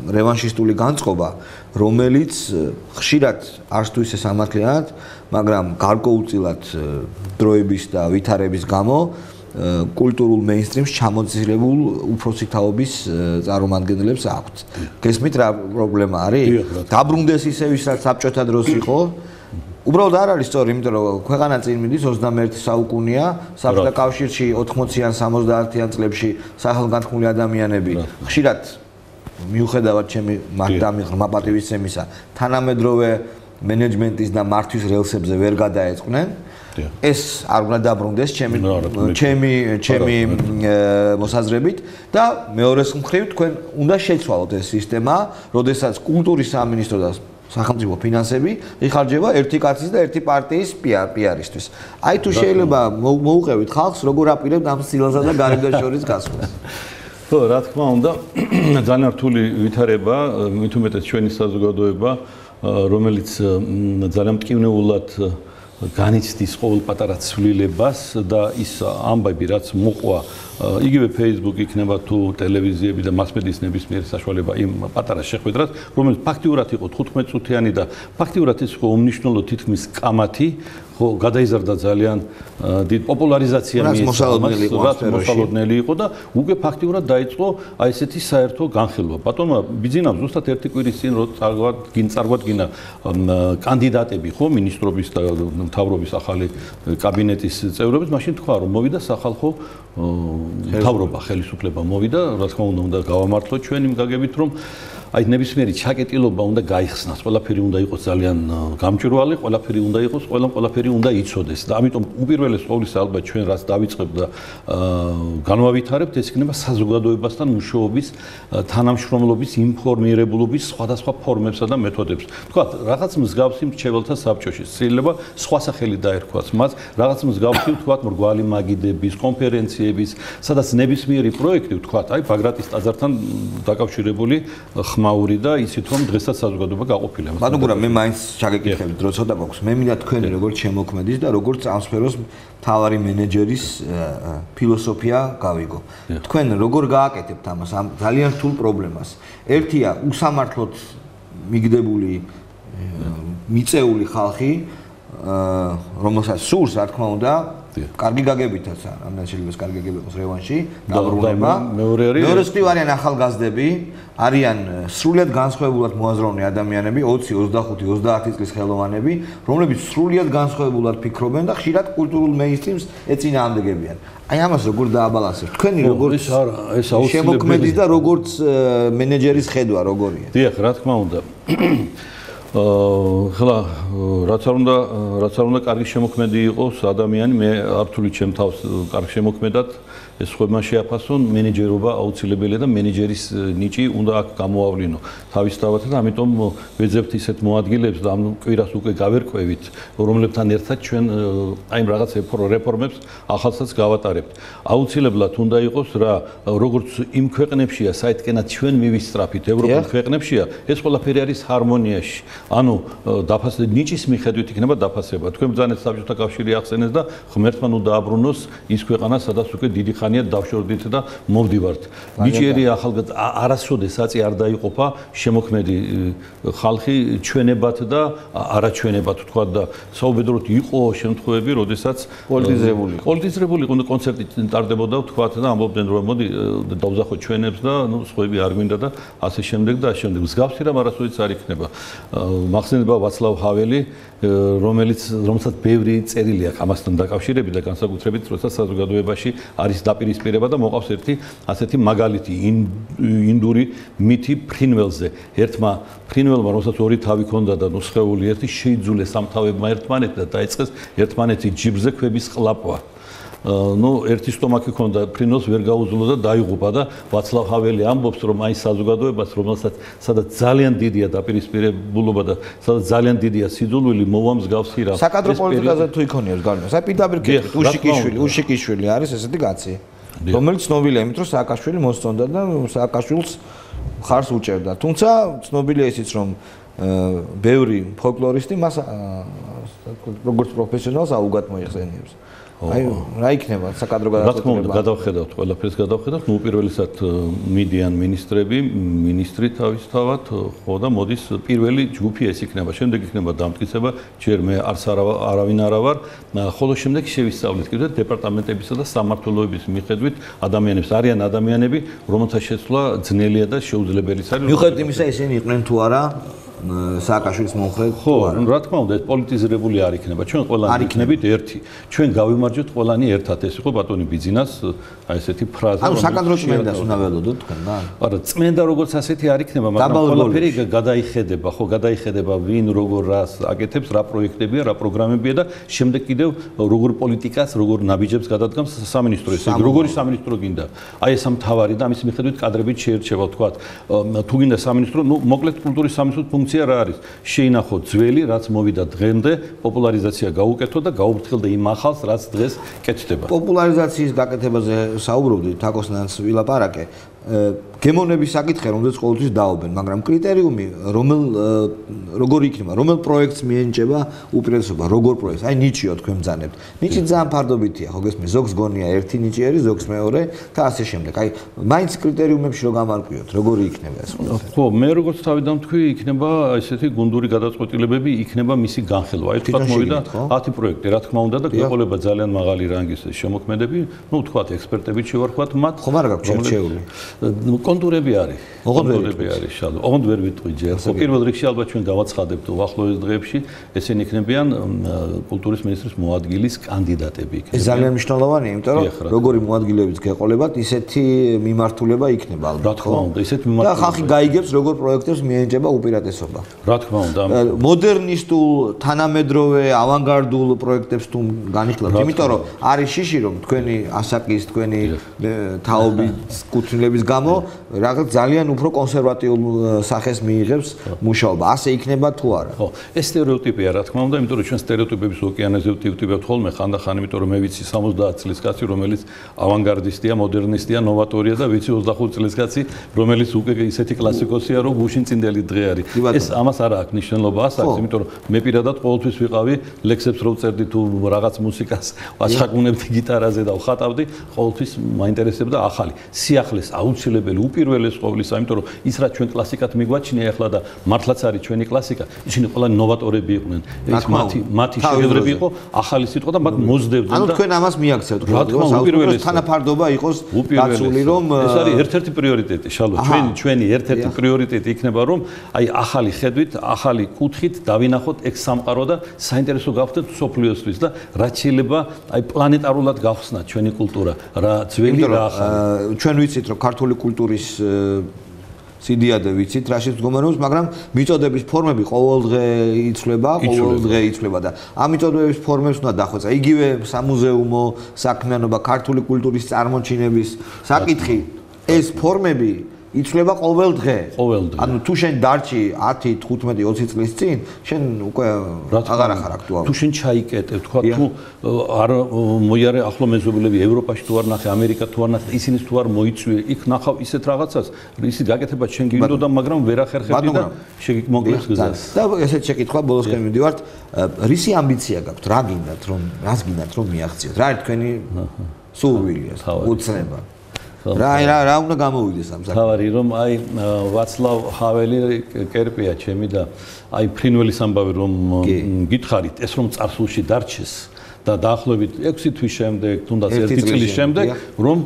რევანშისტული განწყობა, რომელიც ხშირად არც თუ ისე სამართლიანად, მაგრამ გარკვეულწილად დროების და ვითარების გამო კულტურულ მეინსტრიმს ჩამოძირებულ უფროსი თაობის წარმომადგენლებს აქვთ. გესმით რა პრობლემა არის? დაბრუნდეს ისე ვის რაც საბჭოთა დროს იყო. უბრალოდ არ არის სწორი, იმიტომ რომ ქვეყანა წინ მიდის 21 საუკუნეა, საბჭოთა კავშირში 80-იან 70-იან წლებში სახელგანთქმული ადამიანები ხშირად მიუხედავად ჩემი მაგდამიღრმა პატივისცემისა, თანამედროვე მენეჯმენტის და მართვის რელსებზე ვერ გადაეწყნენ. ეს არ უნდა დაბრუნდეს ჩემი მოსაზრებით და მეორეს მხრივ თქვენ უნდა შეცვალოთ ეს სისტემა, როდესაც კულტურის სამინისტრო და სახელმწიფო ფინანსები იხარჯება ერთი კაცის და ერთი პარტიის პიარისთვის. აი თუ შეიძლება მოუყევით ხალხს, როგორ აპირებთ ამ სილასა და გარიბლას შორის გასვლას. ხო, რა თქმა უნდა, ძალიან რთული ვითარება, მით უმეტეს ჩვენი საზოგადოება, რომელიც ძალიან მტკივნეულად განიცდის ყოველ პატარა ცვლილებას და ის ამბები, რაც მოყვა იგივე Facebook იქნება თუ ტელევიზიები და მასმედიის ნებისმიერი საშუალება იმ პატარა შეხვედრას, რომელიც ფაქტიურად იყო 15 წუთიანი და ფაქტიურად ის იყო უმნიშვნელო თითქმის კამათი, ხო, გადაიზარდა ძალიან დიდ პოპულარიზაცია მოსალოდნელი იყო და უკვე ფაქტიურად დაიწყო აი ესეთი საერთო განხილვა. ბატონმა ბიძინამ ზუსტად ერთი კვირის წინ რო წარგვადგინა კანდიდატები, ხო, მინისტრობის და მთავრობის ახალი კაბინეტის წევრების, მაშინ თქვა რომ მოვიდა სახალხო მთავრობა, ხელისუფლება მოვიდა, რა თქმა უნდა გავამართლოთ ჩვენ იმ გაგებით რომ აი ნებისმიერი ჩაკეტილობა უნდა გაიხსნას, ყველაფერი უნდა იყოს ძალიან გამჭვირვალე, ყველაფერი უნდა იყოს, ყველაფერი უნდა იცოდეს და ამიტომ უპირველეს ყოვლისა ალბათ ჩვენ რაც დავიწყებთ და განვავითარებთ, ეს იქნება საზოგადოებასთან მუშაობის, თანამშრომლობის, ინფორმირებულობის სხვადასხვა ფორმებსა და მეთოდებს. თქვათ, რაღაც მსგავსი მრჩეველთა საბჭოში, შეიძლება სხვა სახელი დაერქვას მას, რაღაც მსგავსი თქვათ მრგვალი მაგიდების, კონფერენციების, სადაც ნებისმიერი პროექტი, თქვათ, აი ბაგრატის ტაძართან დაკავშირებული მაური და ისეთ რომ დღესაც საზოგადოება გაყოფილია. ბატონო გურა, მე მაინც ჩაგეკითხებით, დრო ცოტა გვაქვს. მე მინდა თქვენი როგორც შემოქმედის და როგორც ამ სფეროს მთავარი მენეჯერის ფილოსოფია გავიგო. თქვენ როგორ გააკეთებთ ამას, ამ ძალიან რთულ პრობლემას? ერთია უსამართლოდ მიგდებული მიწეული ხალხი, რომელსაც სურს, რა თქმა უნდა, კარგი გაგებითაც ამდენ შეიძლება კარგი გაგები იყოს რევანში, დაბრუნება. მეორე მხრივ არიან ახალგაზრდები, არიან სრულიად განსხვავებულად მოაზროვნე ადამიანები, 20, 25, 30 წლის ხელოვანები, რომლებიც სრულიად განსხვავებულად ფიქრობენ და ხშირად კულტურულ მეინსტრიმს ეწინააღმდეგებიან. აი ამას როგორ დააბალანსებთ? თქვენი როგორც შემოქმედის და როგორც მენეჯერის ხედვა როგორია? დიახ, რა თქმა უნდა. ხლა რაც არ უნდა კარგი შემოქმედი იყოს ადამიანი, მე არ ვთვლი ჩემ თავს კარგ შემოქმედად, ეს ხომა შეაფასონ, მენეჯერობა აუცილებელია და მენეჯერის ნიჭი უნდა აქ გამოავლინო თავისთავად და ამიტომ ვეძებთ ისეთ მოადგილეებს და ამ კვირას უკვე გავერკვევით, რომლებთან ერთად ჩვენ აი რაღაც რეფორმებს ახალსაც გავატარებთ. აუცილებლად უნდა იყოს რა, როგორც იმ ქვეყნებშია, საერთკენად ჩვენ მივისწრაფით ევროპულ ქვეყნებშია, ეს ყველაფერი არის ჰარმონიაში. ანუ დაფასება ნიჭის მიხედვით იქნება დაფასება. თქვენ ბრძანეთ საბჭოთა კავშირი ახსენეს და ღმერთმა ნუ დააბრუნოს ის ქვეყანა, სადაც უკვე დიდი ხანია დავშორდით და მოვდივართ. ნიჭიერი ახალგაზრდა არასოდეს აწი არ დაიყოფა შემოქმედი ხალხი ჩვენებად და არაჩვენებად თქვა და საუბედროდ იყო შემთხვევები, როდესაც პოლიტიზირებული იყო და კონცერტი ტარდებოდა თქვა და ამბობდნენ რომ მოდი დავზახოთ ჩვენებს და ნუ სხვები არ გვინდა და ასე შემდეგ და ასე შემდეგ. მსგავსი რამ არასოდეს არ იქნება. მახსენდება ვაცლავ ჰაველი, რომელსაც ბევრი წერილი აქვს ამასთან დაკავშირებით და განსაკუთრებით როცა საზოგადოებაში არის დაპირისპირება და მოყავს ერთი ასეთი მაგალითი ინდური მითი ფრინველზე. ერთმა ფრინველმა, რომელსაც ორი თავი ჰქონდა და ნუსხეული ერთი, შეიძულეს ამ თავებმა ერთმანეთი და დაიწყეს ერთმანეთის ჯიბრზე ქვების ყლაპვა. ერთი სტომაქი ჰქონდა, ფრინველს ვერ გაუძლო და დაიღუპა და ვაცლავ ჰაველი ამბობს, რომ აი საზოგადოებას, რომელსაც სადაც ძალიან დიდია დაპირისპირებულობა და სადაც ძალიან დიდია სიძულვილი, მოვა მსგავსი რა. საკადრო პოლიტიკაზე თუ იქონიოს გარკვეულ. აი პირდაპირ გეტყვით, უშიკიშვილი არის ესეთი კაცი, რომელიც ცნობილია იმით, რომ სააკაშვილი მოსწონდა და სააკაშვილს ხარს უჭერდა. თუმცა ცნობილია ისიც, რომ ბევრი ფოლკლორისტი მას როგორც პროფესიონალს აუგად მოიხსენიებს. აი რა იქნება საკადრო გადაწყვეტილება? გადავხედავთ ყველაფერს გადავხედავთ. ნუ პირველისად მიდიან ministrები, ministri თავისთავად, ხო და მოდის პირველი ჯგუფი ეს იქნება. შემდეგ იქნება დამტკიცება, ჯერ მე არავინ არა ვარ, ხოლო შემდეგ შევისწავლეთ კიდევ დეპარტამენტებისა და სამმართველოების მიხედვით ადამიანებს. არიან ადამიანები, რომელთა შეცვლა ძნელია და შეუძლებელიც არის. მიუხედავად იმისა, ისინი იყვნენ თუ არა სააკაშვილის მომხრე? ხო, რა თქმა უნდა, ეს პოლიტიზირებული არ იქნება. ჩვენ ყველანი იქნებით ერთი. ჩვენ გავიმარჯვეთ ყველანი ერთად. ეს იყო ბატონი ბიძინას აი ესეთი ფრაზა. ანუ საკადრო წმენდას უნდა ველოდოთ თქვენ და? არა, წმენდა როგორც ასეთი არ იქნება, მაგრამ ყველაფერი გადაიხედება, ხო, გადაიხედება ვინ როგორ რას აკეთებს, რა პროექტებია, რა პროგრამებია და შემდეგ კიდევ როგორ პოლიტიკას, როგორ ნაბიჯებს გადადგამს სამინისტრო. ესე როგორი სამინისტრო გინდა? აი ეს ამთავარი და ამის მიხედვით კადრებით შეერჩევა, თქვა. თუ გინდა სამინისტრო, ნუ მოკლედ კულტურის სამინისტროს ფუნქცია რა არის? შეინახო ძველი, რაც მოვიდა დღემდე, პოპულარიზაცია გაუკეთო და გაუფრთხილდა იმ ახალს, რაც დღეს კეთდება. პოპულარიზაციის გაკეთებაზე საუბრობდით, თაკოსნანს ვილაპარაკე. გემოვნების საკითხი, რომელზეც ყოველთვის დაობენ, მაგრამ კრიტერიუმი, როგორი იქნება, რომელ პროექტს მიენიჭება უპირატესობა, როგორ პროექტს, აი ნიჭიო თქვენ ბრძანებთ. ნიჭი ძალიან ფარდობითია, ხო გესმის, ზოგს გონია ერთი ნიჭი არის, ზოგს მეორე და ასე შემდეგ. აი მაინც კრიტერიუმებში რო გამარკვიოთ, როგორი იქნება ეს ყველაფერი? ხო, მე როგორც თავიდან თქვი, იქნება ესეთი გუნდური გადაწყვეტილებები, იქნება მისი განხილვა. აი თქვა მოვიდა 10 პროექტი, რა თქმა უნდა და გვეყოლება ძალიან მაღალი რანგის შემოქმედები, ნუ თქვა ექსპერტები შევარქვათ მათ. ხომ არ გაქვთ შერჩეული? კონტურები არის. კონტურები არის შალო. ოღონდ ვერ ვიტყვი ჯერ. ხო, პირველ რიგში ალბათ ჩვენ გავაცხადებთ უახლოეს დღეებში, ესენი იქნებიან კულტურის მინისტრის მოადგილის კანდიდატები იქნება. ეს ძალიან მნიშვნელოვანია, იმიტომ რომ როგორი მოადგილებიც გეყოლებათ, ისეთი მიმართულება იქნება ალბათ. რა თქმა უნდა, ისეთი მიმართულება. და ხალხი გაიგებს როგორ პროექტებს მიენიჭება უპირატესობა. რა თქმა უნდა. მოდერნისტულ, თანამედროვე, ავანგარდულ პროექტებს თუ განიხილავთ, იმიტომ რომ არის შიში რომ თქვენი ასაკის, თქვენი თაობის კუთვნილების გამო რაღაც ძალიან უფრო კონსერვატიულ სახეს მიიღებს მუშაობა. ასე იქნება თუ არა? ხო, ეს სტერეოტიპია, რა თქმა უნდა, იმიტომ რომ ჩვენ სტერეოტიპების ოკეანეზე ვტივტივებთ ხოლმე ხანდახან, იმიტომ რომ მე ვიცი 70 წლის კაცი, რომელიც ავანგარდისტია, მოდერნისტია, ნოვატორია და ვიცი 25 წლის კაცი, რომელიც უკვე ისეთი კლასიკოსია, რომ გუშინ წინდელი დღე არის. ეს ამას არ აქვს ნიშნულობა ასაკს, იმიტომ რომ მე პირადად ყოველთვის ვიყავი ლექსებს რო წერდი თუ რაღაც მუსიკას ვაჩხაკუნებდი გიტარაზე და ვხატავდი, ყოველთვის მაინტერესებდა ახალი. სიახლეს აუცილებელი უპირველეს ყოვლისა, იმიტომ რომ ის რაც ჩვენ კლასიკად მიგვაჩნია ახლა და მართლაც არის ჩვენი კლასიკა, ისინი ყველანი ნოვატორები იყვნენ. ეს მათი შედევრები იყო, ახალი სიტყვა და მათ მოსდევდნენ და ანუ თქვენ ამას მიაქცევთ, რომ თანაფარდობა იყოს დაცული, რომ ეს არის ერთ-ერთი პრიორიტეტი, შალო, ჩვენი ერთ-ერთი პრიორიტეტი იქნება, რომ აი ახალი ხედვით, ახალი კუთხით დავინახოთ ეგ სამყარო და საინტერესო გავხდეთ სოფლიოსთვის და რაც შეიძლება აი პლანეტარულად გავხსნათ ჩვენი კულტურა, რა ძველი რა ახალი. ჩვენ ვიცით, რომ ქართული კულტურის სიდიადე ვიცით რაშიც მდგომარეობს, მაგრამ მიწოდების ფორმები ყოველდღე იცვლება და ამ მიწოდების ფორმებს უნდა დახვეწა. იგივე სამუზეუმო საქმიანობა, ქართული კულტურის წარმოჩინების საკითხი, ეს ფორმები იცვლება ყოველდღე. ანუ თუ შენ დარჩი 10, 15, 20 წლის წინ, შენ უკვე აღარ ახარ აქტუალური. თუ შენ ჩაიკეტე, თქვა თუ არ მოიარე ახლო მეზობლები ევროპაში თუ არ ნახე, ამერიკა თუ არ ნახე, ისინი თუ არ მოიწვიე, იქ ნახავ ისეთ რაღაცას, ისი გაკეთება შენ გინდოდა, მაგრამ ვერ ახერხებდი და შეგმოკლებს გზას. და ესეთ შეკითხვა ბოლოსკენ მივდივართ, რისი ამბიცია გაქვთ, რას გინდათ რომ მიაღწიოთ? რა არის თქვენი სურვილი, უცნება? რა უნდა გამოვიდეს ამ საქმეში? თავარი რომ აი ვაცლავ ჰაველი კერპია ჩემი და აი ფრინველის ამბავი რომ გითხარით ეს რომ წარსულში დარჩეს და დაახლოებით 6 თვის შემდეგ, თუნდაც 1 წლის შემდეგ, რომ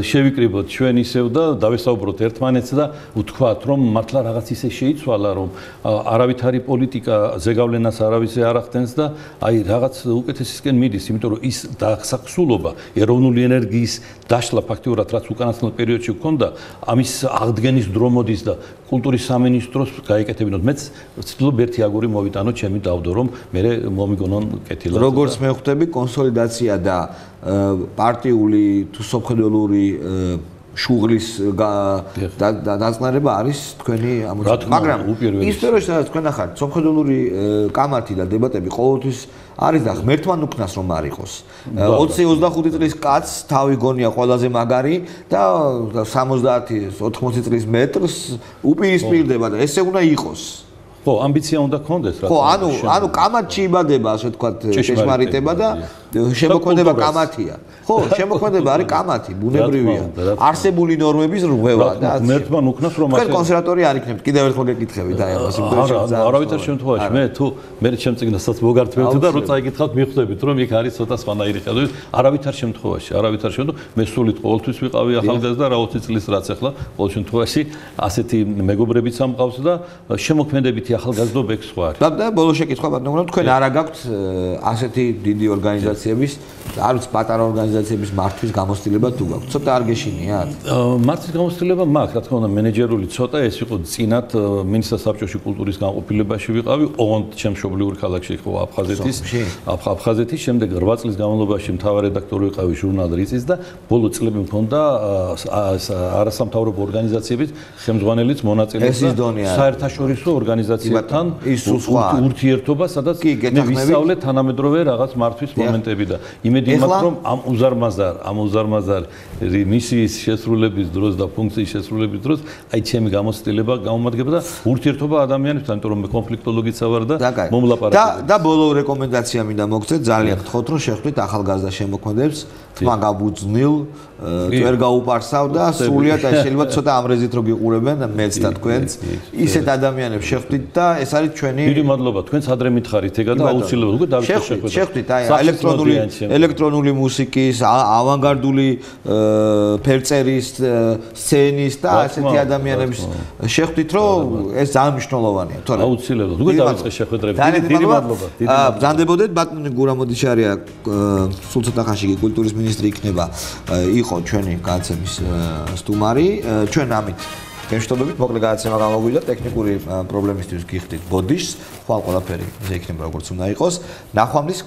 შევიკრიბოთ ჩვენ ისევ და დავესაუბროთ ერთმანეთს და ვთქვათ, რომ მართლა რაღაც ისე შეიცვალა, რომ არავითარი პოლიტიკა ზეგავლენას არავისე არ ახდენს და აი რაღაც უკეთესისკენ მიდის, იმიტომ რომ ის დასაქსულობა, ეროვნული ენერგიის დაშლა ფაქტიურად რაც უკანასკნელ პერიოდში ჰქონდა, ამის აღდგენის დრო მოდის და კულტურის სამინისტროს გაიკეთებინოთ. მეც ვცდილობ ერთი აგური მოვიტანო ჩემი დავდო, რომ მე მომიგონონ კეთილად. როგორც მე ხვდები კონსოლიდაცია და პარტიული თუ სოფხდელური შუღლის დაწყნარება არის თქვენი ამოცანა. მაგრამ ის პერიოდში სადაც თქვენ ახართ სოფხდელური კამათი და დებატები ყოველთვის არის და ღმერთთან უკნას რომ არ იყოს. 20-25 წლის კაცს თავი გონია ყველაზე მაგარი და 70-80 წლის მეტრს უპირისპირდება და ესე უნდა იყოს. ხო, ამბიცია უნდა გქონდეს რა. ხო, ანუ კამათში იბადება, ასე ვთქვათ, ჭეშმარიტება და შემოქმედება კამათია. ხო, შემოქმედება არის კამათი, ბუნებრივია. არსებული ნორმების რღვევა და ღმერთთან უკნას რომ ასე. თქვენ კონსერვატორი არ იქნებთ, კიდევ ერთხელ გეკითხებით აი ამას, იმიტომ რომ არავითარ შემთხვევაში მე თუ მე ჩემ წიგნასაც მოგართმევთ და როცა იკითხავთ მიხვდებით რომ იქ არის ცოტა სხვანაირი ხედვით, არავითარ შემთხვევაში მე სულით ყოველთვის ვიყავი ახალგაზრდა რა 20 წლის რაც ახლა ყოველ შემთხვევაში ასეთი მეგობრებიც ამყავს და შემოქმედებითი ახალგაზრდობა ეგ სხვა არის. და ბოლო შეკითხვა ბატონო, თქვენ არა გაქვთ ასეთი დიდი ორგანიზაციების, არ ვიცი, პატარა ორგანიზაციების მართვის გამოცდილება თუ გაქვთ? ცოტა არ გეშინიათ? მართვის გამოცდილება მაქვს, რა თქმა უნდა, მენეჯერული ცოტა, ეს იყო წინათ მინისტრთა საბჭოში კულტურის განყოფილებაში ვიყავი, ოღონდ ჩემშობლიური ქალაქში იყო აფხაზეთის, შემდეგ 8 წლის განმავლობაში მთავარ რედაქტორი ვიყავი ჟურნალ რიწის და ბოლო წლები მქონდა არასამთავრობო ორგანიზაციების ხელმძღვანელიც მონაწილეობა საერთაშორისო ორგანიზაციებთან ურთიერთობა, სადაც მე ვისწავლე თანამედროვე რაღაც მართვის მომენტები და იმედი მაქვს, რომ ამ უზარმაზარ მისიის შესრულების დროს და ფუნქციის შესრულების დროს აი ჩემი გამოცდილება გამომადგება და ურთიერთობა ადამიანებთან, იმიტომ რომ მე კონფლიქტოლოგიც ვარ და მომლაპარაკებელი. და ბოლო რეკომენდაცია მინდა მოგცეთ, ძალიან გთხოვთ, რომ შეხვდით ახალგაზრდა შემოქმედებს, თმა გაბუძნილ, ვერ გაუპარსავ და სრულიად შეიძლება ცოტა ამრეზით რო გიყურებენ მეც და თქვენც ისეთ ადამიანებს შეხვდით და ეს არის ჩვენი დიდი მადლობა, თქვენც ადრე მითხარით ეგა და აუცილებლად უკვე დავიწყე შეხვდით აი ელექტრონული მუსიკის, ავანგარდული ფერწერის, სცენის და ასეთი ადამიანების შეხვდით, რომ ეს ძალიან მნიშვნელოვანია, თორე აუცილებლად უკვე დავიწყე შეხვედრები. დიდი მადლობა. ბრძანდებოდეთ, ბატონი გურამოდიშარია სულ ცოტა ხანში კულტურის მინისტრი იქნება, იყო ჩვენი განაცემის სტუმარი. ჩვენ ამით გემშვიდობებით, მოკლე გადაცემა გამოგვიდა, ტექნიკური პრობლემისთვის გიხდით ბოდიშს, ხვალ ყველაფერი ზე იქნება როგორც უნდა იყოს. ნახვამდის.